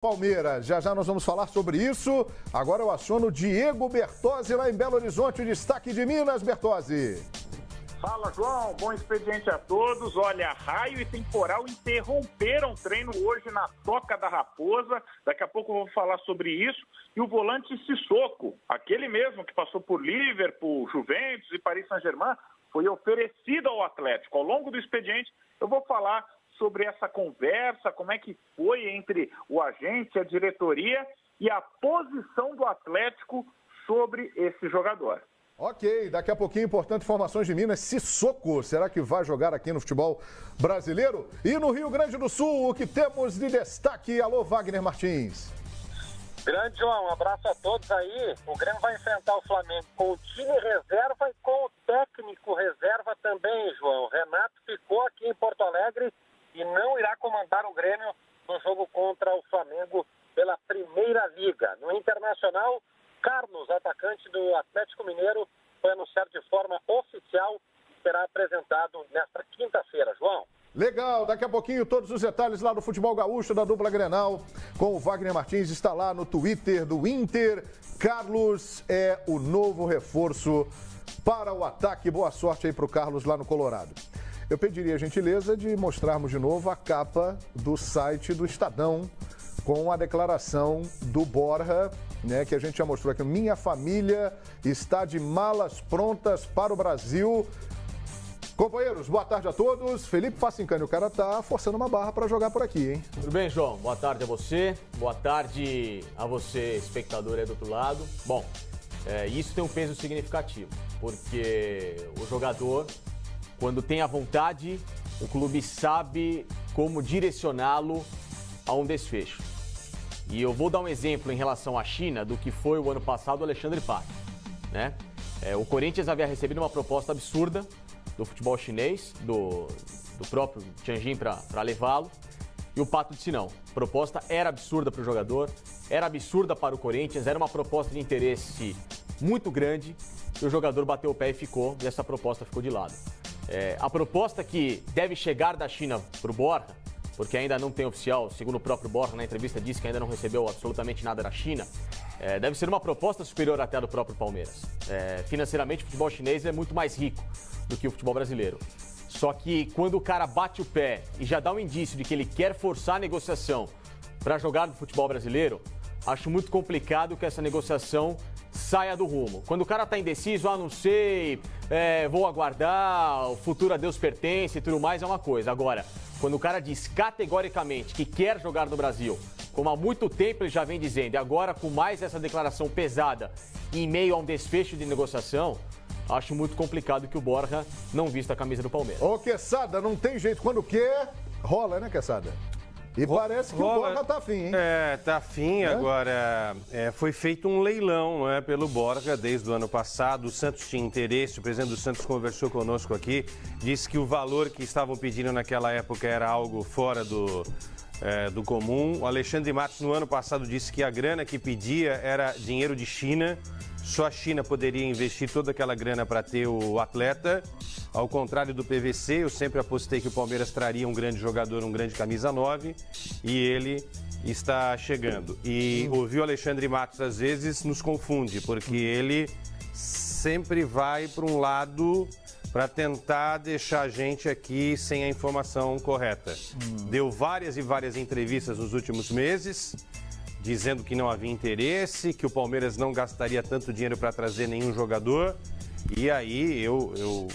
Palmeiras, já já nós vamos falar sobre isso. Agora eu aciono o Diego Bertozzi lá em Belo Horizonte, o destaque de Minas, Bertozzi. Fala, João, bom expediente a todos. Olha, raio e temporal interromperam o treino hoje na Toca da Raposa. Daqui a pouco eu vou falar sobre isso. E o volante Sissoko, aquele mesmo que passou por Liverpool, Juventus e Paris Saint-Germain, foi oferecido ao Atlético. Ao longo do expediente eu vou falar sobre essa conversa, como é que foi entre o agente, a diretoria e a posição do Atlético sobre esse jogador. Ok, daqui a pouquinho, importante informações de Minas. Sissoko, será que vai jogar aqui no futebol brasileiro? E no Rio Grande do Sul, o que temos de destaque? Alô, Wagner Martins. Grande, João, um abraço a todos aí. O Grêmio vai enfrentar o Flamengo com o time reserva e com o técnico reserva também, João. Renato ficou aqui em Porto Alegre e não irá comandar o Grêmio no jogo contra o Flamengo pela Primeira Liga. No Internacional, Carlos, atacante do Atlético Mineiro, foi anunciado de forma oficial e será apresentado nesta quinta-feira, João. Legal, daqui a pouquinho todos os detalhes lá do futebol gaúcho da dupla Grenal com o Wagner Martins, está lá no Twitter do Inter. Carlos é o novo reforço para o ataque. Boa sorte aí para o Carlos lá no Colorado. Eu pediria a gentileza de mostrarmos de novo a capa do site do Estadão com a declaração do Borja, né, que a gente já mostrou aqui. Minha família está de malas prontas para o Brasil. Companheiros, boa tarde a todos. Felipe Facincani, o cara tá forçando uma barra para jogar por aqui, hein? Tudo bem, João? Boa tarde a você. Boa tarde a você, espectador aí do outro lado. Bom, isso tem um peso significativo, porque o jogador, quando tem a vontade, o clube sabe como direcioná-lo a um desfecho. E eu vou dar um exemplo em relação à China do que foi o ano passado o Alexandre Pato, né? O Corinthians havia recebido uma proposta absurda do futebol chinês, do próprio Tianjin para levá-lo, e o Pato disse não. A proposta era absurda para o jogador, era absurda para o Corinthians, era uma proposta de interesse muito grande, e o jogador bateu o pé e ficou, e essa proposta ficou de lado. A proposta que deve chegar da China para o Borja, porque ainda não tem oficial, segundo o próprio Borja na entrevista disse que ainda não recebeu absolutamente nada da China, deve ser uma proposta superior até a do próprio Palmeiras. Financeiramente, o futebol chinês é muito mais rico do que o futebol brasileiro. Só que quando o cara bate o pé e já dá um indício de que ele quer forçar a negociação para jogar no futebol brasileiro, acho muito complicado que essa negociação saia do rumo. Quando o cara tá indeciso, não sei, vou aguardar, o futuro a Deus pertence e tudo mais, é uma coisa. Agora, quando o cara diz categoricamente que quer jogar no Brasil, como há muito tempo ele já vem dizendo, e agora com mais essa declaração pesada em meio a um desfecho de negociação, acho muito complicado que o Borja não vista a camisa do Palmeiras. Ô, Quesada, não tem jeito. Quando quer, rola, né, Quesada? E parece que o Borja tá afim, hein? Tá afim. Agora, foi feito um leilão, não é, pelo Borja desde o ano passado. O Santos tinha interesse, o presidente do Santos conversou conosco aqui, disse que o valor que estavam pedindo naquela época era algo fora do comum. O Alexandre Matos, no ano passado, disse que a grana que pedia era dinheiro de China. Só a China poderia investir toda aquela grana para ter o atleta. Ao contrário do PVC, eu sempre apostei que o Palmeiras traria um grande jogador, um grande camisa 9, e ele está chegando. E ouvir o Alexandre Matos às vezes nos confunde, porque ele sempre vai para um lado para tentar deixar a gente aqui sem a informação correta. Deu várias e várias entrevistas nos últimos meses, dizendo que não havia interesse, que o Palmeiras não gastaria tanto dinheiro para trazer nenhum jogador. E aí eu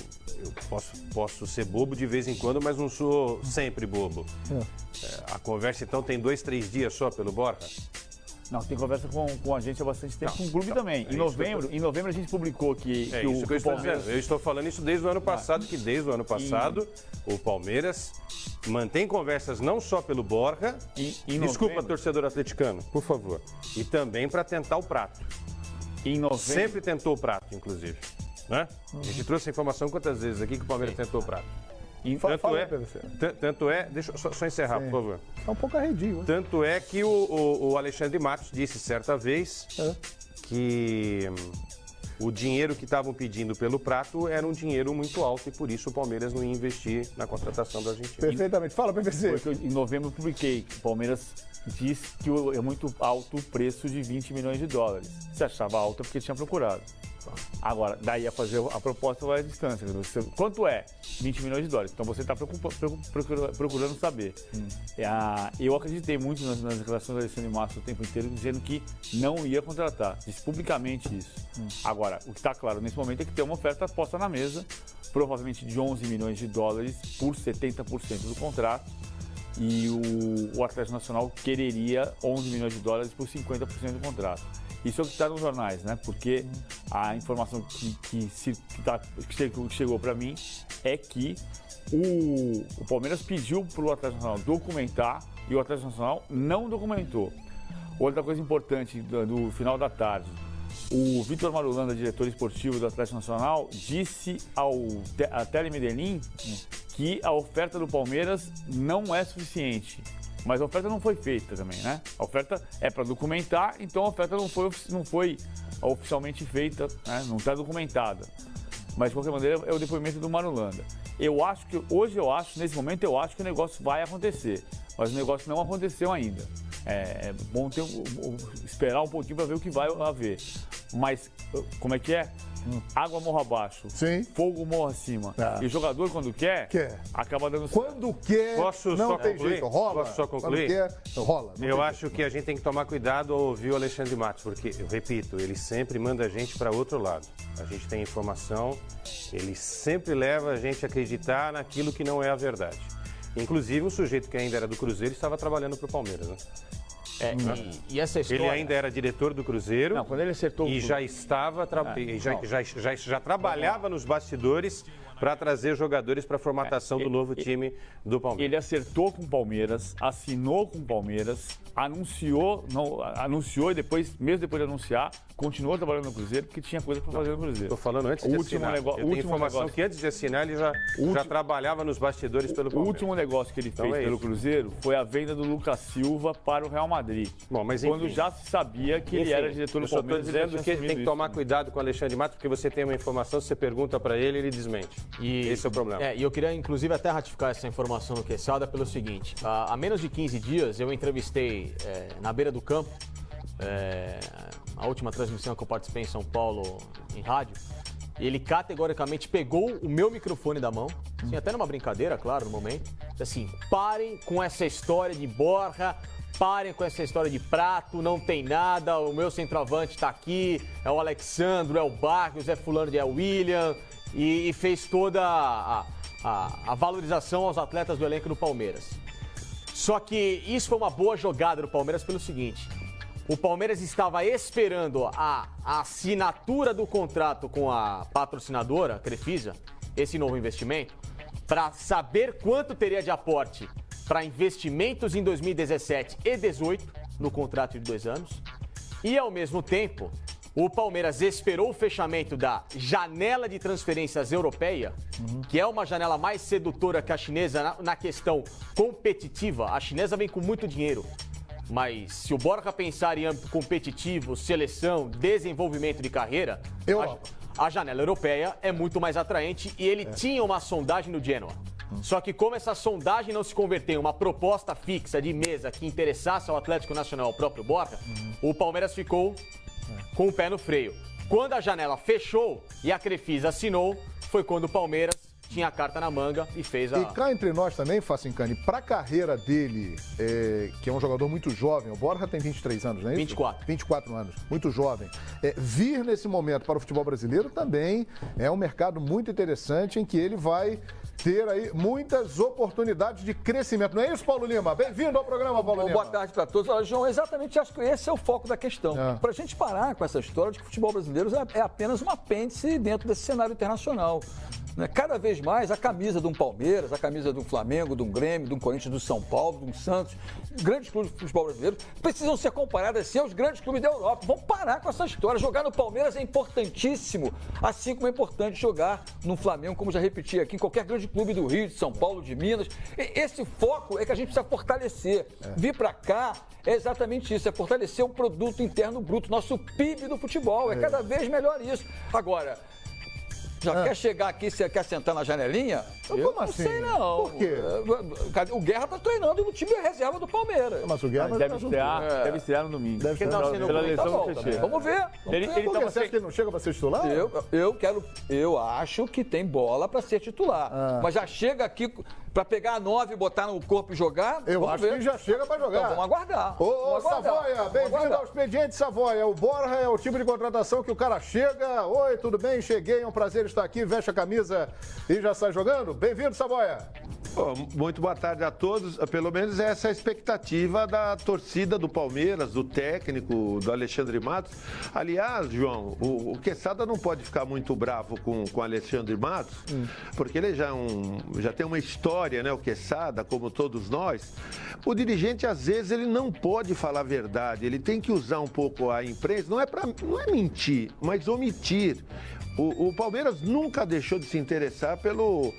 posso ser bobo de vez em quando, mas não sou sempre bobo. A conversa então tem 2, 3 dias só pelo Borja? Não, tem conversa com a gente há bastante tempo, com o clube também. Em novembro a gente publicou que o Palmeiras... Eu estou falando isso desde o ano passado, que desde o ano passado o Palmeiras mantém conversas não só pelo Borja, desculpa, torcedor atleticano, por favor, e também para tentar o prato. Sempre tentou o prato, inclusive. Né? A gente trouxe a informação quantas vezes aqui que o Palmeiras tentou o prato. Tanto é, deixa eu só encerrar, por favor. Tá um pouco arredio. Tanto é que o Alexandre Matos disse certa vez que o dinheiro que estavam pedindo pelo Prato era um dinheiro muito alto e por isso o Palmeiras não ia investir na contratação do argentino. Perfeitamente. Fala, PVC. Em novembro eu publiquei que o Palmeiras disse que é muito alto o preço de 20 milhões de dólares. Se achava alto é porque tinha procurado. Agora, daí a fazer a proposta vai à distância. Quanto é 20 milhões de dólares? Então você está procurando saber. Eu acreditei muito nas declarações do Alexandre Matos o tempo inteiro, dizendo que não ia contratar. Disse publicamente isso. Agora, o que está claro nesse momento é que tem uma oferta posta na mesa, provavelmente de 11 milhões de dólares por 70% do contrato. E o Atlético Nacional quereria 11 milhões de dólares por 50% do contrato. Isso é o que está nos jornais, né? Porque a informação que chegou para mim é que o Palmeiras pediu para o Atlético Nacional documentar e o Atlético Nacional não documentou. Outra coisa importante do final da tarde, o Vitor Marulanda, diretor esportivo do Atlético Nacional, disse à Telemedellín que a oferta do Palmeiras não é suficiente. Mas a oferta não foi feita também, né? A oferta é para documentar, então a oferta não foi oficialmente feita, né? Não está documentada. Mas, de qualquer maneira, é o depoimento do Marulanda. Nesse momento, eu acho que o negócio vai acontecer. Mas o negócio não aconteceu ainda. É bom esperar um pouquinho para ver o que vai haver. Mas, como é que é? Água morra abaixo, sim. Fogo morra acima. E o jogador, quando quer, acaba dando... Quando quer, não tem jeito. Rola. Posso só concluir? Quando quer, rola. Eu acho que a gente tem que tomar cuidado ao ouvir o Alexandre Matos, porque, eu repito, ele sempre manda a gente para outro lado. A gente tem informação, ele sempre leva a gente a acreditar naquilo que não é a verdade. Inclusive, um sujeito que ainda era do Cruzeiro estava trabalhando para o Palmeiras, né? E essa história... Ele ainda era diretor do Cruzeiro. Não, quando ele acertou e já estava já trabalhava nos bastidores para trazer jogadores para a formatação do novo time do Palmeiras. Ele acertou com o Palmeiras, assinou com o Palmeiras, anunciou e depois, mesmo depois de anunciar, continuou trabalhando no Cruzeiro porque tinha coisa para fazer no Cruzeiro. Estou falando antes de assinar. Eu tenho informação que antes de assinar ele já trabalhava nos bastidores pelo Palmeiras. O último negócio que ele fez pelo Cruzeiro foi a venda do Lucas Silva para o Real Madrid. Bom, mas quando já se sabia que ele era diretor do Palmeiras. Eu estou dizendo que a gente tem que tomar cuidado com o Alexandre Matos, porque você tem uma informação, você pergunta para ele, ele desmente. Esse é o problema. E eu queria, inclusive, até ratificar essa informação no Quesada pelo seguinte. Há menos de 15 dias, eu entrevistei na beira do campo, a última transmissão que eu participei em São Paulo, em rádio, ele categoricamente pegou o meu microfone da mão, assim, até numa brincadeira, claro, no momento, assim, parem com essa história de Borja, parem com essa história de Prato, não tem nada, o meu centroavante tá aqui, é o Alexandro, é o Barrios, é fulano, é o William, e fez toda a valorização aos atletas do elenco do Palmeiras. Só que isso foi uma boa jogada do Palmeiras pelo seguinte: o Palmeiras estava esperando a assinatura do contrato com a patrocinadora, a Crefisa, esse novo investimento, para saber quanto teria de aporte para investimentos em 2017 e 2018, no contrato de 2 anos. E, ao mesmo tempo, o Palmeiras esperou o fechamento da janela de transferências europeia, que é uma janela mais sedutora que a chinesa na questão competitiva. A chinesa vem com muito dinheiro. Mas se o Borja pensar em âmbito competitivo, seleção, desenvolvimento de carreira, a janela europeia é muito mais atraente e ele tinha uma sondagem no Genoa. Só que como essa sondagem não se converteu em uma proposta fixa de mesa que interessasse ao Atlético Nacional, ao próprio Borja, o Palmeiras ficou com o pé no freio. Quando a janela fechou e a Crefisa assinou, foi quando o Palmeiras tinha a carta na manga e fez a... E cá entre nós também, Facincani, para a carreira dele, que é um jogador muito jovem, o Borja tem 23 anos, não é isso? 24. 24 anos, muito jovem. Vir nesse momento para o futebol brasileiro também é um mercado muito interessante em que ele vai ter aí muitas oportunidades de crescimento. Não é isso, Paulo Lima? Bem-vindo ao programa, Paulo Lima. Boa tarde para todos. Olha, João, exatamente acho que esse é o foco da questão. Para a gente parar com essa história de que o futebol brasileiro é apenas um apêndice dentro desse cenário internacional. né? Cada vez mais a camisa de um Palmeiras, a camisa de um Flamengo, de um Grêmio, de um Corinthians, do São Paulo, de um Santos, grandes clubes do futebol brasileiro, precisam ser comparadas assim aos grandes clubes da Europa. Vamos parar com essa história. Jogar no Palmeiras é importantíssimo, assim como é importante jogar no Flamengo, como já repeti aqui, em qualquer grande clube do Rio, de São Paulo, de Minas. Esse foco é que a gente precisa fortalecer. Vir para cá é exatamente isso, é fortalecer o produto interno bruto, nosso PIB do futebol. É cada vez melhor isso. Agora, já quer chegar aqui, você quer sentar na janelinha? Eu Como assim? não sei, não. Por quê? O Guerra tá treinando no time reserva do Palmeiras. Mas o Guerra Deve estrear no domingo. Deve estrear no domingo. Pela Tá eleição bom, do tá Teixeira. bom. Vamos ver. Ele Por que tava você acha que ele não chega para ser titular? Eu acho que tem bola para ser titular. Mas já chega aqui para pegar a 9, botar no corpo e jogar? Eu vamos acho ver. que já chega para jogar. Então, vamos aguardar. Ô, Vamos aguardar. Savoia, Vamos bem-vindo aguardar. ao Expediente Savoia. O Borja é o tipo de contratação que o cara chega. Oi, tudo bem? Cheguei, é um prazer estar aqui. Veste a camisa e já sai jogando. Bem-vindo, Savoia. Muito boa tarde a todos. Pelo menos essa é a expectativa da torcida do Palmeiras, do técnico, do Alexandre Matos. Aliás, João, o Quesada não pode ficar muito bravo com o Alexandre Matos, porque ele já tem uma história, né? O Quesada, como todos nós. O dirigente, às vezes, ele não pode falar a verdade. Ele tem que usar um pouco a imprensa. Não é mentir, mas omitir. O Palmeiras nunca deixou de se interessar pelo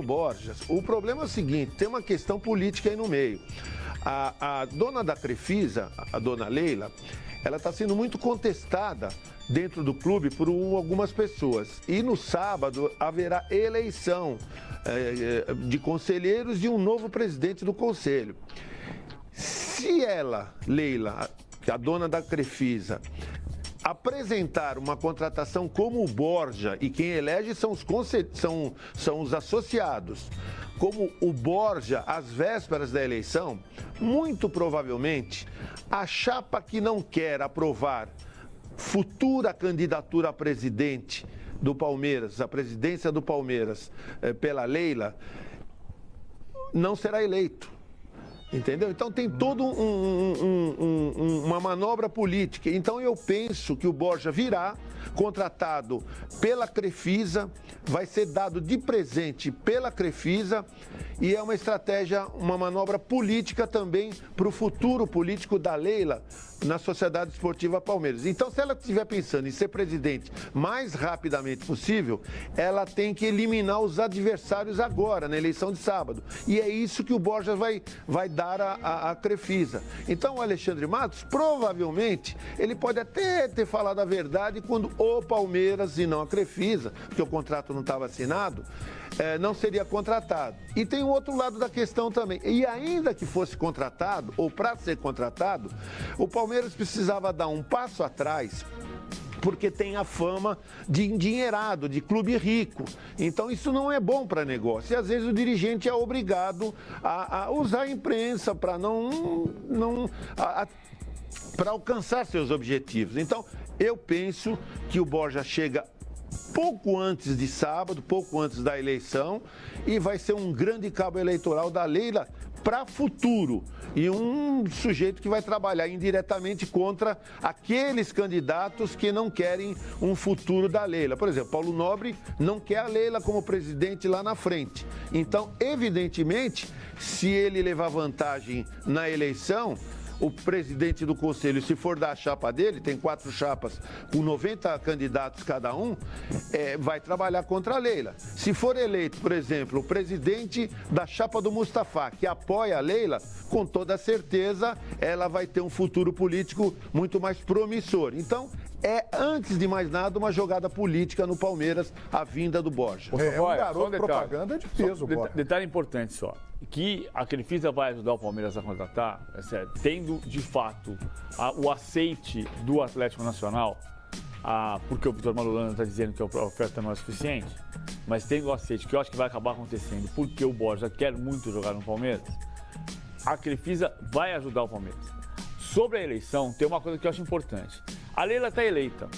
Borja. O problema é o seguinte, tem uma questão política aí no meio. A dona da Crefisa, a dona Leila, ela está sendo muito contestada dentro do clube por algumas pessoas. E no sábado haverá eleição de conselheiros e um novo presidente do conselho. Se ela, Leila, a dona da Crefisa, apresentar uma contratação como o Borja, e quem elege são os associados, como o Borja às vésperas da eleição, muito provavelmente a chapa que não quer aprovar futura candidatura a presidente do Palmeiras, a presidência do Palmeiras pela Leila, não será eleito. Entendeu? Então tem todo uma manobra política. Então eu penso que o Borja virá, contratado pela Crefisa, vai ser dado de presente pela Crefisa e é uma estratégia, uma manobra política também para o futuro político da Leila na Sociedade Esportiva Palmeiras. Então, se ela estiver pensando em ser presidente mais rapidamente possível, ela tem que eliminar os adversários agora, na eleição de sábado. E é isso que o Borja vai dar à Crefisa. Então, o Alexandre Matos, provavelmente, ele pode até ter falado a verdade quando o Palmeiras, e não a Crefisa, porque o contrato não estava assinado, não seria contratado. E tem o outro lado da questão também. E ainda que fosse contratado, ou para ser contratado, o Palmeiras precisava dar um passo atrás, porque tem a fama de endinheirado, de clube rico. Então isso não é bom para negócio. E às vezes o dirigente é obrigado a usar a imprensa para para alcançar seus objetivos. Então eu penso que o Borja chega pouco antes de sábado, pouco antes da eleição, e vai ser um grande cabo eleitoral da Leila para futuro. E um sujeito que vai trabalhar indiretamente contra aqueles candidatos que não querem um futuro da Leila. Por exemplo, Paulo Nobre não quer a Leila como presidente lá na frente. Então, evidentemente, se ele levar vantagem na eleição, o presidente do conselho, se for da chapa dele, tem 4 chapas com 90 candidatos cada um, vai trabalhar contra a Leila. Se for eleito, por exemplo, o presidente da chapa do Mustafa, que apoia a Leila, com toda certeza ela vai ter um futuro político muito mais promissor. Então, antes de mais nada, uma jogada política no Palmeiras, a vinda do Borja. É um garoto propaganda de peso, Borja. Detalhe importante só, que a Crefisa vai ajudar o Palmeiras a contratar, tendo de fato o aceite do Atlético Nacional, porque o Vitor Malulana está dizendo que a oferta não é suficiente, mas tendo o aceite, que eu acho que vai acabar acontecendo, porque o Borja quer muito jogar no Palmeiras, a Crefisa vai ajudar o Palmeiras. Sobre a eleição, tem uma coisa que eu acho importante. A Leila está eleita.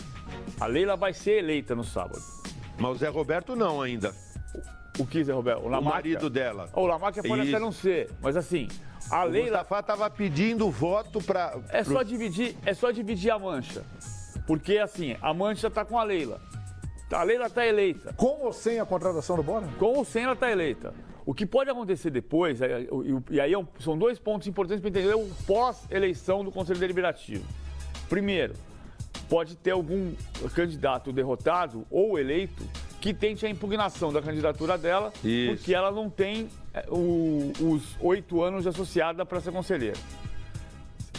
A Leila vai ser eleita no sábado. Mas o Zé Roberto não ainda. O que, Zé Roberto? O marido dela. O Lamarca pode até não ser, mas assim, a Leila... O Mustafa estava pedindo voto para... É só dividir a mancha. Porque assim, a mancha está com a Leila. A Leila está eleita. Com ou sem a contratação do Borja? Com ou sem ela está eleita. O que pode acontecer depois, e aí são 2 pontos importantes para entender o pós-eleição do Conselho Deliberativo. Primeiro, pode ter algum candidato derrotado ou eleito que tente a impugnação da candidatura dela, porque ela não tem os 8 anos de associada para ser conselheira.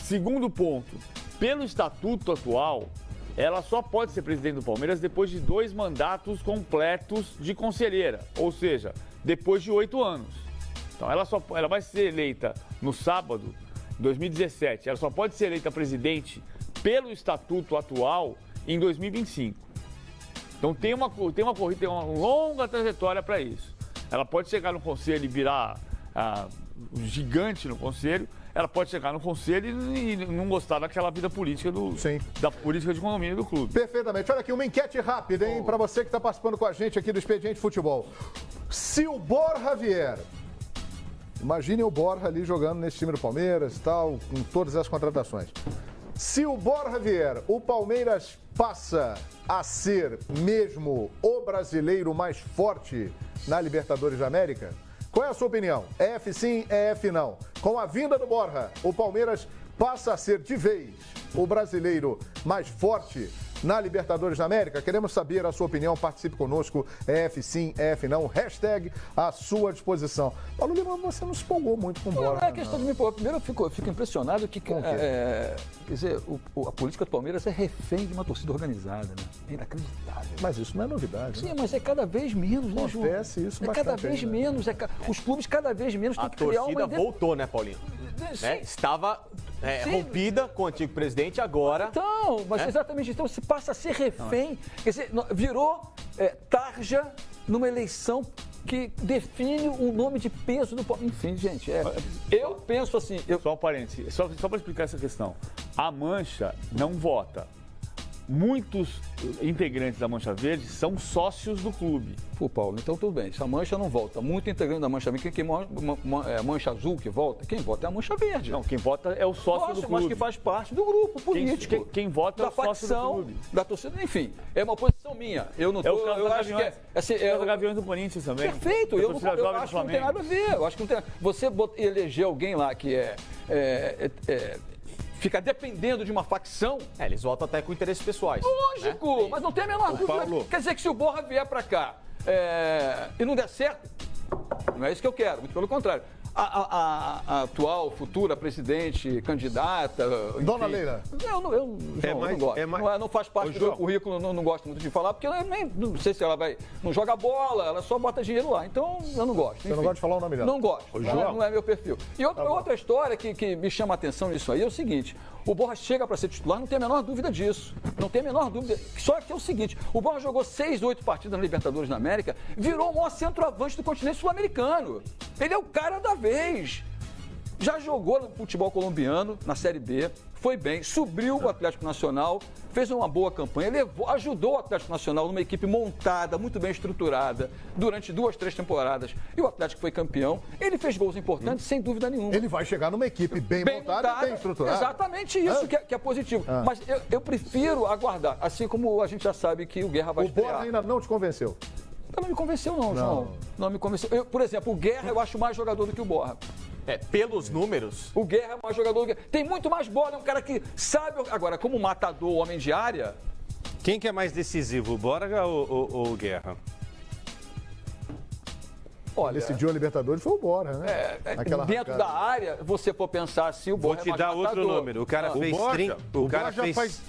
Segundo ponto, pelo estatuto atual, ela só pode ser presidente do Palmeiras depois de 2 mandatos completos de conselheira, ou seja, depois de 8 anos. Então ela vai ser eleita no sábado, 2017, ela só pode ser eleita presidente pelo estatuto atual em 2025. Então tem uma longa trajetória para isso. Ela pode chegar no conselho e virar um gigante no conselho, ela pode chegar no conselho e não gostar daquela vida política da política de condomínio do clube. Perfeitamente. Olha aqui, uma enquete rápida, hein, para você que está participando com a gente aqui do Expediente Futebol. Se o Borja vier, imaginem o Borja ali jogando nesse time do Palmeiras e tal, com todas as contratações. Se o Borja vier, o Palmeiras passa a ser mesmo o brasileiro mais forte na Libertadores da América? Qual é a sua opinião? É F sim, é F não. Com a vinda do Borja, o Palmeiras passa a ser de vez o brasileiro mais forte na Libertadores da América? Queremos saber a sua opinião, participe conosco. É F sim, é F não. Hashtag à sua disposição. Paulo Lima, você não se empolgou muito com o Borja. Não é questão de me empolgar. Primeiro eu fico impressionado que quer dizer, a política do Palmeiras é refém de uma torcida organizada, né? É inacreditável. Mas isso não é novidade. Sim, né? Mas é cada vez menos, né, João? Acontece isso bastante. É cada vez menos. Os clubes cada vez menos têm que criar uma... A torcida voltou, né, Paulinho? Estava rompida com o antigo presidente, agora... Então, mas exatamente, então se passa a ser refém, quer dizer, virou tarja numa eleição que define o nome de peso do Palmeiras. Enfim, gente, eu penso assim... Só um parênteses, só para explicar essa questão. A Mancha não vota. Muitos integrantes da Mancha Verde são sócios do clube. Pô, Paulo, então tudo bem. Se a Mancha não volta, muito integrante da Mancha Verde, Mancha Azul que volta, quem vota é a Mancha Verde. Não, quem vota é o sócio do clube. Mas que faz parte do grupo político. Quem vota é o sócio do clube. Da torcida, enfim, é uma posição minha. Eu não tô... eu acho que é o Gaviões do Corinthians também. Perfeito, eu acho que não tem nada a ver. Eu acho que não tem nada. Você eleger alguém lá que fica dependendo de uma facção. Eles votam até com interesses pessoais. Lógico, né? Mas não tem a menor dúvida. Paulo... Quer dizer que se o Borja vier pra cá e não der certo, não é isso que eu quero, muito pelo contrário. A atual, futura presidente, candidata... Enfim, Dona Leila. Eu não gosto. Não faz parte do meu currículo, não gosto muito de falar, porque ela não sei se ela não joga bola, ela só bota dinheiro lá. Então, eu não gosto. Enfim, você não gosta de falar o nome dela? Não gosto. Não é meu perfil. E outra história que me chama a atenção nisso aí é o seguinte: o Borja chega para ser titular, não tem a menor dúvida disso. Não tem a menor dúvida. Só que é o seguinte: o Borja jogou 6, 8 partidas na Libertadores da América, virou o maior centroavante do continente sul-americano. Ele é o cara da vez. Já jogou no futebol colombiano, na Série B, foi bem, subiu o Atlético Nacional, fez uma boa campanha, ajudou o Atlético Nacional numa equipe montada, muito bem estruturada, durante 2, 3 temporadas. E o Atlético foi campeão. Ele fez gols importantes, sem dúvida nenhuma. Ele vai chegar numa equipe bem montada e bem estruturada. Exatamente isso que é positivo. Mas eu prefiro aguardar, assim como a gente já sabe que o Guerra vai estrear. O Borja ainda não te convenceu? Não me convenceu não, João. Não me convenceu. Por exemplo, o Guerra eu acho mais jogador do que o Borja. Pelos números... O Guerra é mais jogador do que... Tem muito mais bola, é um cara que sabe... Agora, como matador, homem de área... Quem que é mais decisivo, o Borja ou o Guerra? Olha, decidiu a Libertadores foi o Borja, né? Dentro da área, você for pensar assim, o Borja Vou te dar outro número. O cara fez 30... O cara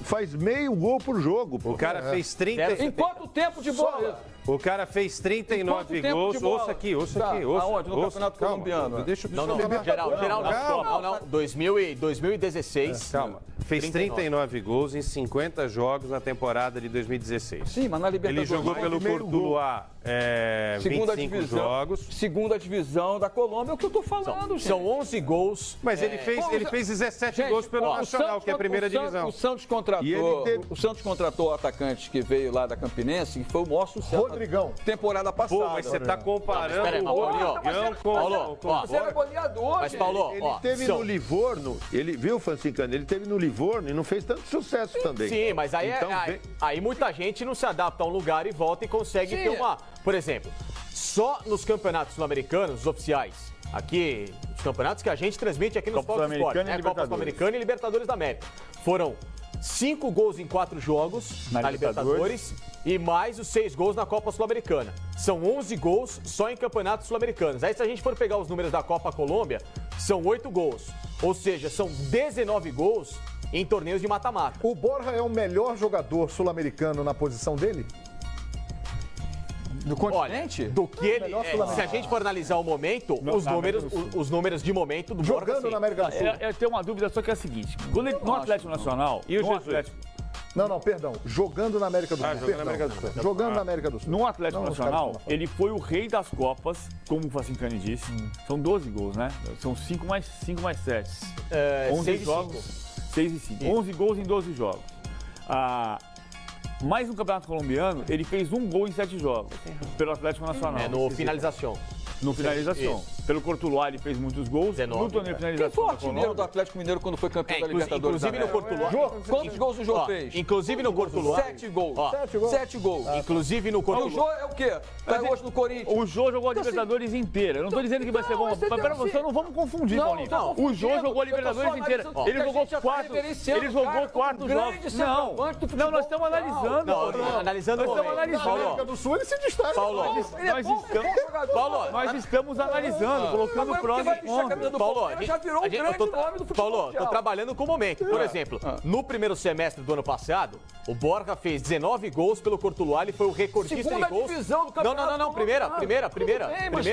faz meio gol por jogo. O cara fez 30... Em quanto tempo de bola? O cara fez 39 gols. Ouça aqui. Aonde? No Campeonato Colombiano? Deixa eu... Não. Geral, não. 2016. Calma. Fez 39 gols em 50 jogos na temporada de 2016. Sim, mas na Libertadores... Ele jogou pelo Cortuluá 25 jogos. Segunda divisão da Colômbia, é o que eu tô falando, gente. São 11 gols. Mas ele fez 17 gols pelo Nacional, que é a primeira divisão. O Santos contratou o atacante que veio lá da Campinense, que foi o maior sucesso. Rodrigão. temporada passada. Pô, mas você tá comparando Peraí, o Paulinho, Paulo, ó, Você era goleador, mas gente. Paulo, Ele ó, teve no Livorno, ele viu, Francicano, ele teve no Livorno e não fez tanto sucesso também. sim, mas aí, Então, aí muita gente não se adapta a um lugar e volta e consegue ter uma... Por exemplo, só nos campeonatos sul-americanos, os oficiais, aqui, os campeonatos que a gente transmite aqui no Copa Fox Sports, Sul-Americana e Copa Libertadores. Sul-Americana e Libertadores da América, foram 5 gols em 4 jogos Na na Libertadores e mais os 6 gols na Copa Sul-Americana. São 11 gols só em campeonatos sul-americanos. Aí se a gente for pegar os números da Copa Colômbia, são 8 gols. Ou seja, são 19 gols em torneios de mata-mata. O Borja é o melhor jogador sul-americano na posição dele? Do continente? Olha, do que ele, se a gente for analisar o momento, Não, os números de momento do Borja, Jogando sim. na América do Sul. Eu tenho uma dúvida, só que é a seguinte. Quando ele, no Atlético Nacional... E o no Jesus? Atlético, Não, perdão. Jogando na América do Sul. jogando na América do Sul. Jogando na América do Sul. no Atlético Não, os caras Nacional, estão falando. ele foi o rei das Copas, como o Facincani disse. São 12 gols, né? São 5 mais 7. 11 6 e jogos. 5. 6 e 5. 11 gols em 12 jogos. Mais no Campeonato Colombiano, ele fez 1 gol em 7 jogos pelo Atlético Nacional. No finalização. No finalização. Pelo Courtois, ele fez muitos gols. 19, no torneio de Quem finalização foi o da artilheiro Colômbia. do Atlético Mineiro quando foi campeão da Libertadores? Inclusive no Courtois. Quantos gols o Jô fez? Inclusive no Courtois. 7 gols. Ó, 7 gols. Inclusive no O Courtois. Jô é o quê? Tá hoje no Corinthians. O Jô jogou a Libertadores inteira. Eu não tô dizendo que vai ser bom. mas você Mas pera, tem- você não vamos confundir, Não, Paulinho. não, O Jô confundindo. jogou a Eu tô Libertadores só inteira. analisando Ele que a jogou gente já tá 4. reverenciando Ele o jogou cara 4 como grande jogos. centroavante do Não, nós futebol estamos analisando. Não, Paulo. analisando Nós o estamos momento. analisando. Na América do Sul ele se destaca. Paulo, Ele é Nós bom, estamos- bom jogador. Paulo, Nós estamos analisando, colocando Agora, prós porque e vai vestir a camisa contras. do Paulo, Palmeiras, já virou um grande nome do futebol Paulo, tô mundial. trabalhando com o momento. Por exemplo, no primeiro semestre do ano passado, o Borja fez 19 gols pelo Courtois, ele foi o recordista Segunda de gols. divisão do campeonato Não, primeira. Tudo bem, mas-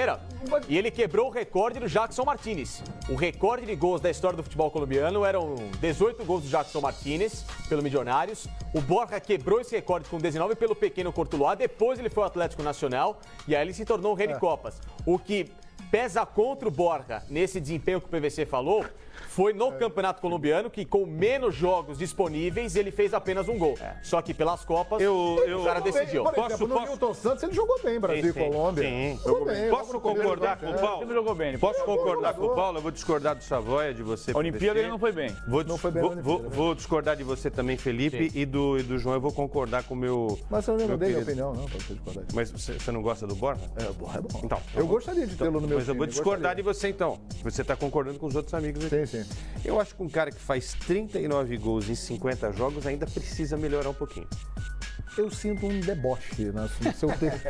E ele quebrou o recorde do Jackson Martinez. O recorde de gols da história do futebol colombiano eram 18 gols do Jackson Martinez pelo Milionários. O Borja quebrou esse recorde com 19 pelo pequeno Courtois, depois ele foi ao Atlético Nacional e aí ele se tornou o rei de Copas. O que pesa contra o Borja nesse desempenho que o PVC falou foi no Campeonato Colombiano, que com menos jogos disponíveis, ele fez apenas 1 gol. Só que pelas Copas, o cara decidiu. Por exemplo, no Newton Santos ele jogou bem, Brasil e Colômbia. Sim. Jogou bem. Posso concordar com o Paulo? Ele jogou bem. Posso concordar com o Paulo? Eu vou discordar do Savoia, de você, A Olimpíada PVC. ele não foi bem. Não foi bem na Olimpíada, Vou discordar de você também, Felipe, e do João. Eu vou concordar com o meu... Mas eu não meu mudei minha querido. opinião, não, pra você discordar. Mas você não gosta do Borja? O Borja é bom. Então, Eu gostaria de tê-lo no meu Mas eu time. vou discordar de você, então. Você está concordando com os outros amigos aqui. Sim, sim. Eu acho que um cara que faz 39 gols em 50 jogos ainda precisa melhorar um pouquinho. Eu sinto um deboche no seu texto.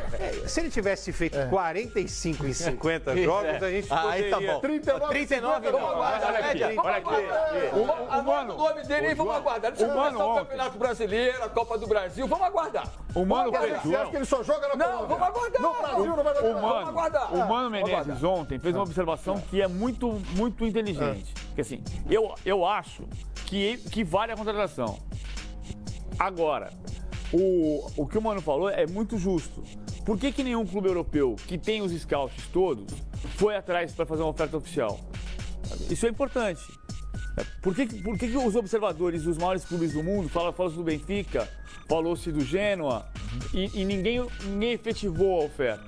Se ele tivesse feito 45 em 50 jogos, a gente Aí tá poderia... bom. 39 não. Olha aqui, olha aqui. Anota o nome dele e vamos aguardar. Deixa eu o Mano começar o ontem- Campeonato Brasileiro, a Copa do Brasil. Vamos aguardar. O Mano Você acha que ele só joga na Não, Colômbia? vamos aguardar. No Brasil não vai jogar O nada. Vamos aguardar. Mano Vamos Menezes aguardar. ontem fez uma observação que é muito inteligente. Porque assim, eu acho que vale a contratação. Agora, o que o Mano falou é muito justo. Por que nenhum clube europeu que tem os scouts todos foi atrás para fazer uma oferta oficial? Isso é importante. Por que os observadores dos maiores clubes do mundo, falou-se do Benfica, falou-se do Genoa, e ninguém efetivou a oferta?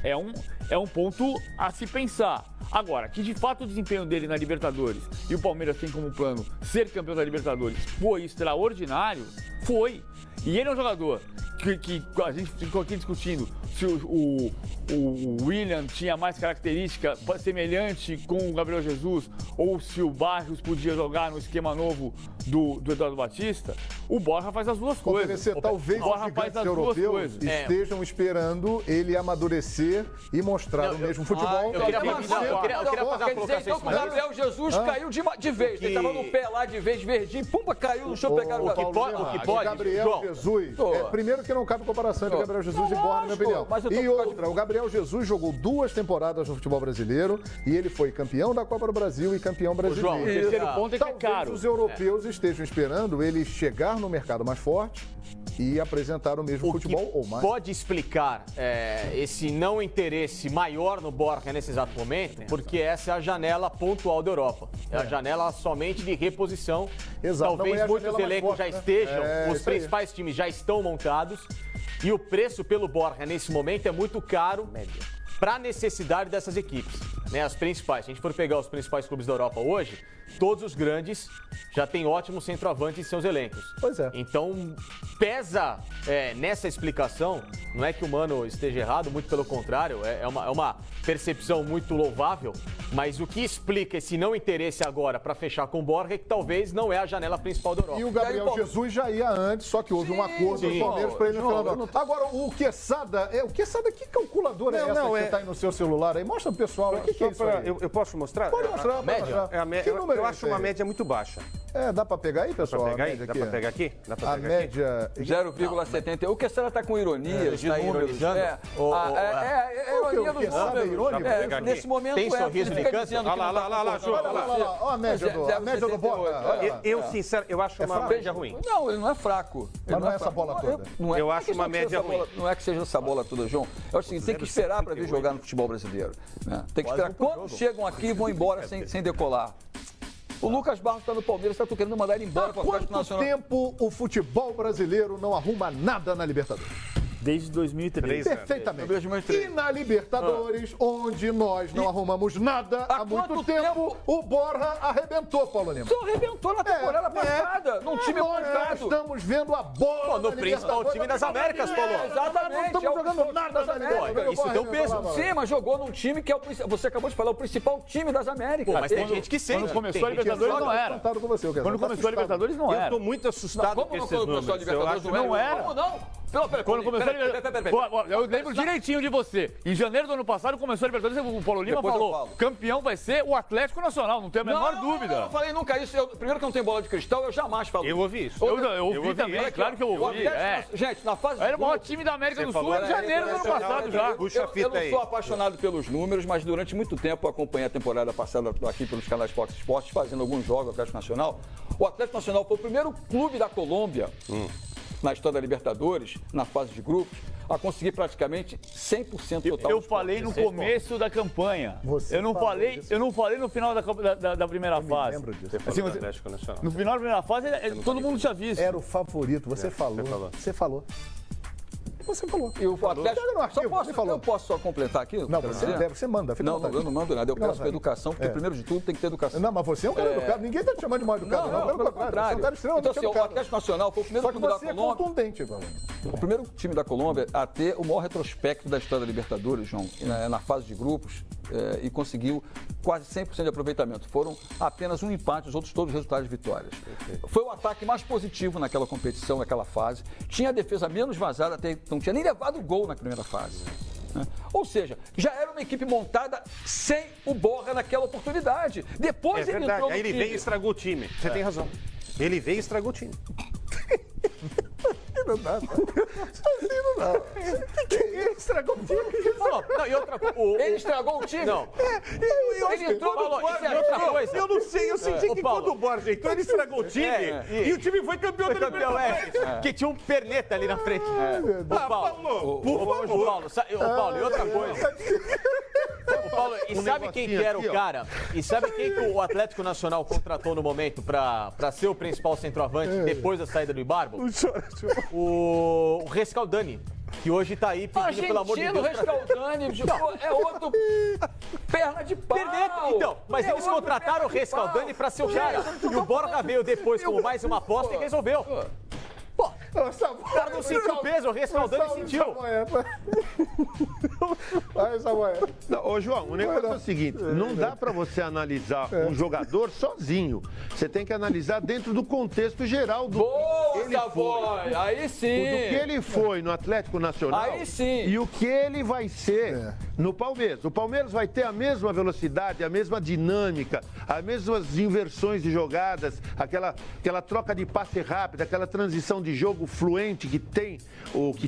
Então, é um ponto a se pensar. Agora, que de fato o desempenho dele na Libertadores e o Palmeiras tem como plano ser campeão da Libertadores foi extraordinário, foi. E ele é um jogador que a gente ficou aqui discutindo se o William tinha mais característica semelhante com o Gabriel Jesus ou se o Barrios podia jogar no esquema novo do Eduardo Batista. O Borja faz as duas coisas. Talvez O os Borja faz gigantes as duas europeus coisas. estejam esperando ele amadurecer e mostrar o mesmo futebol. eu queria fazer uma Quer dizer, colocação então, que o em cima Gabriel Jesus caiu de vez. Ele tava no pé lá de vez, verdinho, pumba, caiu no chão, pegaram o o que pode, Gabriel João. Jesus. Primeiro que não cabe comparação entre Gabriel Jesus e Borja, na minha opinião. mas eu tô E por causa outra, o Gabriel Jesus jogou 2 temporadas no futebol brasileiro e ele foi campeão da Copa do Brasil e campeão brasileiro. João, o terceiro ponto é que é Talvez caro. os europeus estejam esperando ele chegar no mercado mais forte e apresentar o mesmo futebol ou mais. Pode explicar esse não interesse maior no Borja nesse exato momento, porque essa é a janela pontual da Europa. É a janela somente de reposição. Exato, não Talvez é a muitos janela mais elencos forte, já né? estejam, É, os isso aí. principais times já estão montados. E o preço pelo Borja, nesse momento, é muito caro para a necessidade dessas equipes. Né? As principais, se a gente for pegar os principais clubes da Europa hoje, todos os grandes já têm ótimos centroavantes em seus elencos. Pois é. Então, pesa nessa explicação, não é que o Mano esteja errado, muito pelo contrário, é uma percepção muito louvável, mas o que explica esse não interesse agora para fechar com o Borja é que talvez não é a janela principal da Europa. E o Gabriel Jesus já ia antes, só que houve um acordo do Palmeiras para ele no final do ano. Agora, o Quesada, que calculadora é essa que está aí no seu celular aí? Mostra pro pessoal, o que é isso aí? Eu posso mostrar? Pode mostrar, média? Eu acho uma média muito baixa. Dá pra pegar aí, pessoal? Dá pra pegar aí? Dá pra pegar aqui? A média... 0,70. O Quesada tá com ironia de números. ironizando? Ironia dos números. Nesse momento tem sorriso de câncer? Olha lá, Ju. Olha a média do Borja. Eu acho uma média ruim. Não, ele não é fraco. Mas não é essa bola toda. Eu acho uma média ruim. Não é que seja essa bola toda, João. É o seguinte, tem que esperar para vir jogar no futebol brasileiro. Tem que esperar. Quando chegam aqui, vão embora sem decolar. O Lucas Barros está no Palmeiras, está querendo mandar ele embora para o Atlético Nacional. Há quanto tempo o futebol brasileiro não arruma nada na Libertadores? Desde 2013. Perfeitamente. E na Libertadores, onde nós não arrumamos nada há muito tempo, o Borja arrebentou, Paulo Lima. Só arrebentou na temporada passada, num time nós montado. Estamos vendo a bola no principal time das Américas, Paulo. Exatamente. Não estamos jogando nada na Libertadores. Isso deu peso. Sim, mas jogou num time que é você acabou de falar, o principal time das Américas. Mas tem gente que sente. Quando começou a Libertadores não era. Quando começou a Libertadores não era. Eu tô muito assustado com esses números. Eu acho que não era. Como não? Quando começou a Libertadores. Eu lembro direitinho de você. Em janeiro do ano passado começou a Libertadores, o Paulo Lima falou: campeão vai ser o Atlético Nacional, não tem a menor dúvida. Eu não falei nunca isso. Primeiro que eu não tenho bola de cristal, eu jamais falo. Eu ouvi isso. Eu ouvi também, claro que eu ouvi. Gente, na fase. Era o maior time da América do Sul em janeiro do ano passado já. Eu não sou apaixonado pelos números, mas durante muito tempo eu acompanhei a temporada passada aqui pelos canais Fox Sports, fazendo alguns jogos do Atlético Nacional. O Atlético Nacional foi o primeiro clube da Colômbia, na história da Libertadores, na fase de grupos, a conseguir praticamente 100% total. Eu falei no começo da campanha. Eu não falei no final da primeira fase. Lembro disso. No final da primeira fase, todo mundo tinha visto. Era o favorito, você falou. Você falou. E o Atlético, eu posso só completar aqui? Não, você manda. Não, eu não mando nada. Eu peço para educação, porque primeiro de tudo tem que ter educação. Não, mas você é um cara educado. Ninguém está te chamando de mal educado, não. Pelo contrário. Você é um cara extremamente educado. O Atlético Nacional foi o primeiro time da Colômbia. Só que você é contundente, Paulo. O primeiro time da Colômbia a ter o maior retrospecto da história da Libertadores, João, na fase de grupos, e conseguiu quase 100% de aproveitamento. Foram apenas um empate, os outros todos resultados de vitórias. Foi o ataque mais positivo naquela competição, naquela fase. Tinha a defesa menos vazada, não tinha nem levado gol na primeira fase. Ou seja, já era uma equipe montada sem o Borja naquela oportunidade. Depois ele entrou no Aí ele veio e estragou o time. Você tem razão. Ele veio e estragou o time. Não dá. Assim não dá. Ele estragou o time. Não, e outra coisa. Ele estragou o time? Não. Ele entrou no Borja. Outra coisa. Eu não sei, eu senti que quando o Borja entrou, ele estragou o time e o time foi campeão da Libertadores. Porque tinha um perneta ali na frente. Paulo, e outra coisa. Paulo, e sabe quem que era o cara? E sabe quem que o Atlético Nacional contratou no momento pra ser o principal centroavante depois da saída do Ibarbo? O Rescaldani, que hoje tá aí pedindo, pelo amor de Deus. O Rescaldani é outro perna de pau. Então, mas eles contrataram o Rescaldani pra ser o cara. E o Borja veio depois como mais uma aposta e resolveu. Pô, o cara não sentiu o peso, o Rescaldani sentiu. Vai, Samuel. Ô, João, o negócio é o seguinte, não dá para você analisar um jogador sozinho. Você tem que analisar dentro do contexto geral do que ele foi. Aí sim. Do que ele foi no Atlético Nacional. Aí sim. E o que ele vai ser no Palmeiras. O Palmeiras vai ter a mesma velocidade, a mesma dinâmica, as mesmas inversões de jogadas, aquela troca de passe rápida, aquela transição de jogo fluente que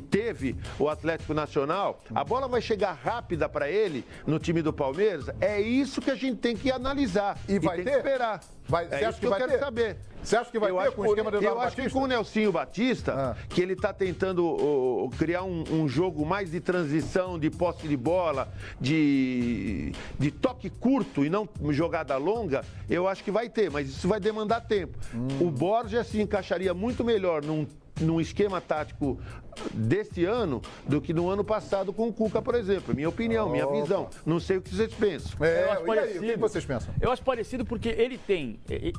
teve o Atlético Nacional. A bola vai chegar rápida para ele no time do Palmeiras. É isso que a gente tem que analisar. E vai tem ter? que esperar. Você acha que vai ter? Saber. Você acha que vai ter com o esquema do Eduardo Eu acho que com o Nelsinho Batista, que ele está tentando criar um jogo mais de transição, de posse de bola, de toque curto e não jogada longa, eu acho que vai ter, mas isso vai demandar tempo. O Borja se encaixaria muito melhor num num esquema tático deste ano do que no ano passado com o Cuca, por exemplo. Minha opinião, minha visão. Não sei o que vocês pensam. Eu acho parecido. O que vocês pensam? Eu acho parecido porque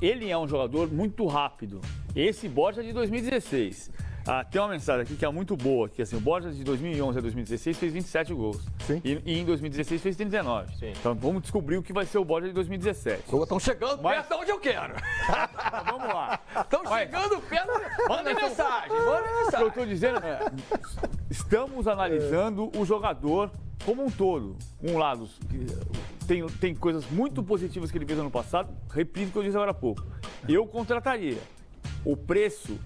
ele é um jogador muito rápido. Esse Borja é de 2016. Tem uma mensagem aqui que é muito boa, que assim, o Borja de 2011 a 2016 fez 27 gols. Sim. E em 2016 fez 39. Sim. Então vamos descobrir o que vai ser o Borja de 2017. Estão chegando perto de onde eu quero. Vamos lá. Estão chegando perto. Manda mensagem. O que eu estou dizendo é, estamos analisando o jogador como um todo. Um lado, tem coisas muito positivas que ele fez ano passado, repito o que eu disse agora há pouco. Eu contrataria. O preço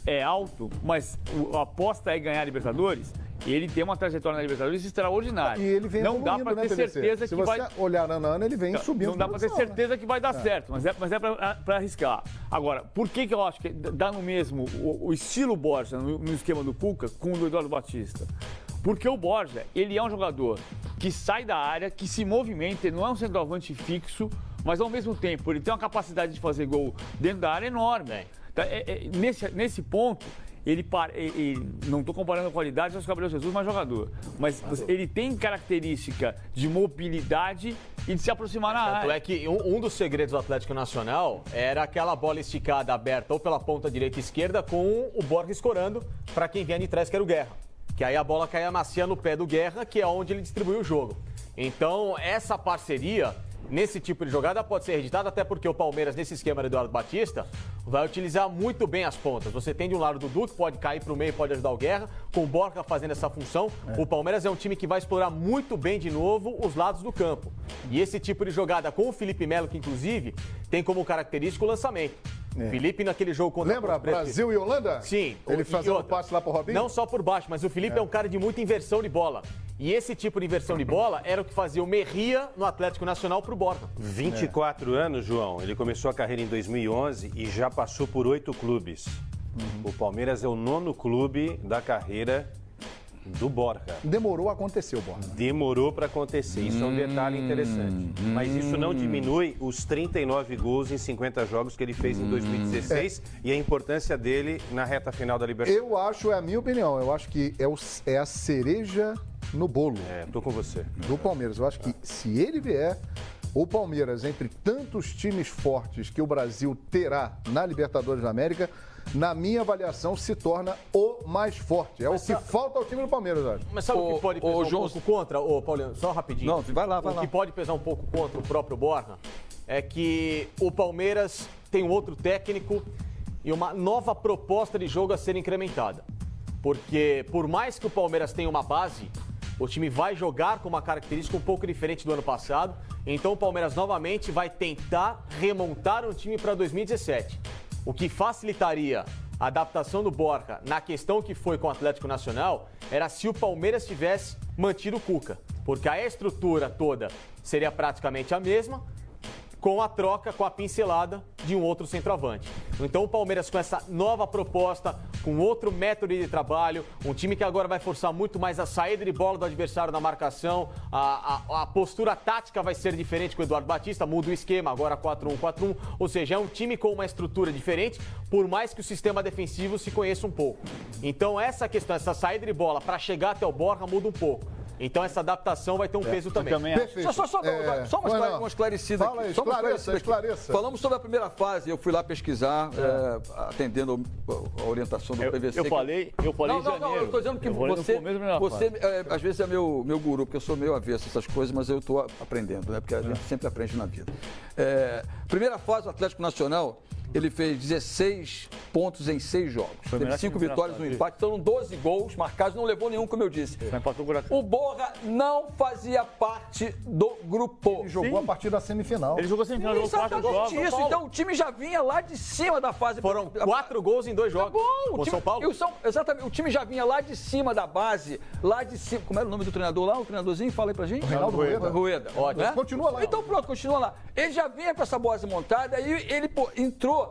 é alto, mas a aposta é ganhar a Libertadores. E ele tem uma trajetória na Libertadores extraordinária. E ele vem não dá para ter certeza que vai. Se você olhar ano a ano, ele vem subindo. Não dá para ter certeza que vai dar certo, mas é para arriscar. Agora, por que eu acho que dá no mesmo o estilo Borja no esquema do Cuca com o do Eduardo Batista? Porque o Borja, ele é um jogador que sai da área, que se movimenta, ele não é um centroavante fixo, mas ao mesmo tempo ele tem uma capacidade de fazer gol dentro da área enorme. Nesse ponto, ele não estou comparando a qualidade do Gabriel Jesus, mas jogador. Mas ele tem característica de mobilidade e de se aproximar na área. É que um dos segredos do Atlético Nacional era aquela bola esticada, aberta ou pela ponta direita e esquerda, com o Borja escorando para quem vinha de trás, que era o Guerra. Que aí a bola caía macia no pé do Guerra, que é onde ele distribuiu o jogo. Então, essa parceria, nesse tipo de jogada, pode ser reeditada, até porque o Palmeiras, nesse esquema do Eduardo Batista, vai utilizar muito bem as pontas. Você tem de um lado o Dudu, que pode cair para o meio, pode ajudar o Guerra, com o Borja fazendo essa função. O Palmeiras é um time que vai explorar muito bem, de novo, os lados do campo. E esse tipo de jogada com o Felipe Melo, que inclusive tem como característica o lançamento. Felipe naquele jogo contra Lembra Brasil e Holanda? Sim. Ele fazendo o passe lá pro Robinho? Não só por baixo, mas o Felipe é um cara de muita inversão de bola. E esse tipo de inversão de bola era o que fazia o Merria no Atlético Nacional pro Borja. 24 anos, João. Ele começou a carreira em 2011 e já passou por 8 clubes. O Palmeiras é o 9º clube da carreira do Borja. Demorou a acontecer o Borja. Demorou para acontecer. Isso é um detalhe interessante. Mas isso não diminui os 39 gols em 50 jogos que ele fez em 2016 e a importância dele na reta final da Libertadores. Eu acho, é a minha opinião, eu acho que é a cereja no bolo. Tô com você. Do Palmeiras. Eu acho que se ele vier, o Palmeiras, entre tantos times fortes que o Brasil terá na Libertadores da América, na minha avaliação, se torna o mais forte. É o que falta ao time do Palmeiras, eu acho. Mas sabe o que pode pesar um pouco contra, Paulinho? Só rapidinho. Não, vai lá. O que pode pesar um pouco contra o próprio Borja é que o Palmeiras tem um outro técnico e uma nova proposta de jogo a ser incrementada. Porque, por mais que o Palmeiras tenha uma base, o time vai jogar com uma característica um pouco diferente do ano passado. Então, o Palmeiras novamente vai tentar remontar um time para 2017. O que facilitaria a adaptação do Borja na questão que foi com o Atlético Nacional era se o Palmeiras tivesse mantido o Cuca. Porque a estrutura toda seria praticamente a mesma, com a troca, com a pincelada de um outro centroavante. Então o Palmeiras com essa nova proposta, com outro método de trabalho, um time que agora vai forçar muito mais a saída de bola do adversário na marcação, a postura tática vai ser diferente com o Eduardo Batista, muda o esquema, agora 4-1-4-1, ou seja, é um time com uma estrutura diferente, por mais que o sistema defensivo se conheça um pouco. Então essa questão, essa saída de bola para chegar até o Borja muda um pouco. Então essa adaptação vai ter um peso também. Perfeito. Só uma esclarecida Fala aí, aqui. esclareça. Falamos sobre a primeira fase, eu fui lá pesquisar, atendendo a orientação do PVC. Eu falei em janeiro. Não, eu estou dizendo que você às vezes é meu guru, porque eu sou meio avesso a essas coisas, mas eu estou aprendendo, né? Porque a gente sempre aprende na vida. Primeira fase, o Atlético Nacional, ele fez 16 pontos em 6 jogos. Teve 5 vitórias, 1 empate. Então, 12 gols marcados, não levou nenhum, como eu disse. O Borja não fazia parte do grupo. Ele jogou a partir da semifinal. Ele jogou a semifinal, jogou 4 jogos. Isso, então o time já vinha lá de cima da fase. Foram 4 gols em 2 jogos. Tá bom, com São Paulo. Exatamente, o time já vinha lá de cima da base, lá de cima. Como era o nome do treinador lá? O treinadorzinho, fala aí pra gente. Reinaldo Rueda. Ótimo. Né? Continua lá. Então pronto, continua lá. Ele já vinha com essa base montada, aí ele entrou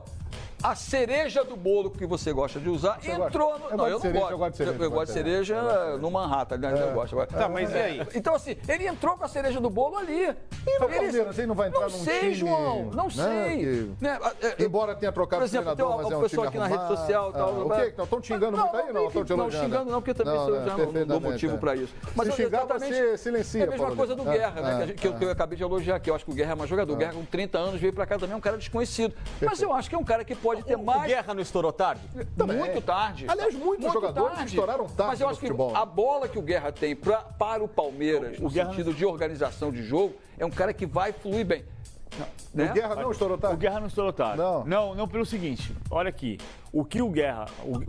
a cereja do bolo que você gosta de usar entrou no... Não, eu não gosto. Eu gosto de cereja no Manhattan, né? Eu gosto. Tá, mas e aí? Então, assim, ele entrou com a cereja do bolo ali. E no Palmeiras, ele não vai entrar num time... Não sei, time, João, não sei. Né? Embora tenha trocado por exemplo, o treinador, mas é um pessoal time aqui na rede social... O quê? Estão te xingando muito aí? Não, estão te elogiando. Não, xingando não, porque também eu já não dou motivo para isso. Mas se xingar, você silencia. É a mesma coisa do Guerra, né? Que eu acabei de elogiar aqui. Eu acho que o Guerra é mais jogador. O Guerra com 30 anos veio para cá também, é um cara desconhecido. Mas eu acho que é um cara que pode ter mais... O Guerra não estourou tarde? Muito tarde. Aliás, muitos jogadores estouraram tarde. Mas eu acho que a bola que o Guerra tem para o Palmeiras, no sentido de organização de jogo, é um cara que vai fluir bem. Né? O Guerra não estourou tarde? O Guerra não estourou tarde. Não, pelo seguinte, olha aqui. O Guerra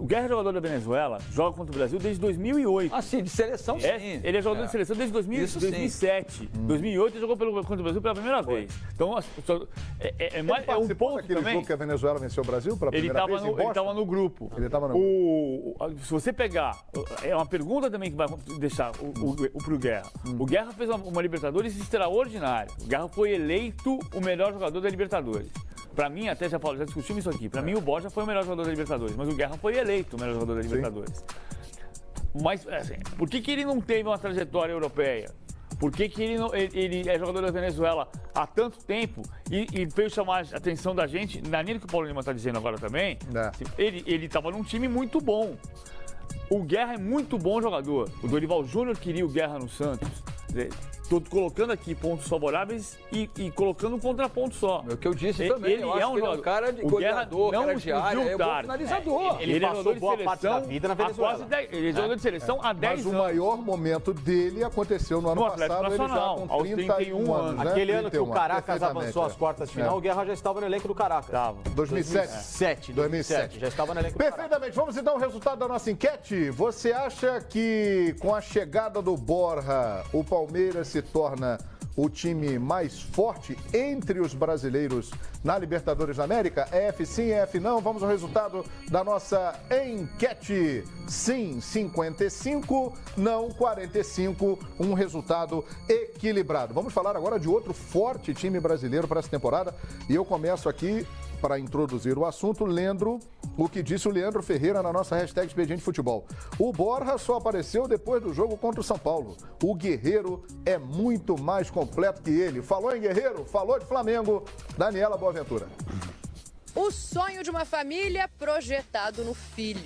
é jogador da Venezuela, joga contra o Brasil desde 2008. Ah, sim, de seleção, sim. Ele é jogador de seleção desde 2007. 2008 ele jogou contra o Brasil pela primeira vez. Então, é um ponto daquele também. Jogo que a Venezuela venceu o Brasil pela primeira vez em Boston? Ele estava no grupo. Ele estava no grupo. Se você pegar, é uma pergunta também que vai deixar pro Guerra. O Guerra fez uma Libertadores extraordinária. O Guerra foi eleito o melhor jogador da Libertadores. Pra mim, até já discutimos isso aqui. Pra mim, o Borja foi o melhor jogador da Libertadores, mas o Guerra foi eleito o melhor jogador da Libertadores. Mas, assim, por que ele não teve uma trajetória europeia? Por que ele é jogador da Venezuela há tanto tempo e veio chamar a atenção da gente, na linha que o Paulo Lima está dizendo agora também, ele estava num time muito bom. O Guerra é muito bom jogador. O Dorival Júnior queria o Guerra no Santos. Estou colocando aqui pontos favoráveis e colocando um contraponto só. É o que eu disse também. Ele é um cara de goleador, não cara de área, é um bom finalizador. Ele passou boa parte da vida na Venezuela. Ele é jogador de seleção há 10 anos. Mas o maior momento dele aconteceu no ano passado, ele já com 31 anos. Né? Aquele ano que o Caracas avançou às quartas de final, o Guerra já estava no elenco do Caracas. 2007. 2007. Já estava no elenco do Caracas. Perfeitamente. Vamos então ao resultado da nossa enquete. Você acha que com a chegada do Borja, o Palmeiras se torna o time mais forte entre os brasileiros na Libertadores da América? F sim, F não. Vamos ao resultado da nossa enquete. Sim, 55, não 45. Um resultado equilibrado. Vamos falar agora de outro forte time brasileiro para essa temporada. E eu começo aqui para introduzir o assunto, lendo o que disse o Leandro Ferreira na nossa hashtag Expediente Futebol. O Borja só apareceu depois do jogo contra o São Paulo. O Guerreiro é muito mais completo que ele. Falou em Guerreiro, falou de Flamengo. Daniela Boaventura. O sonho de uma família projetado no filho.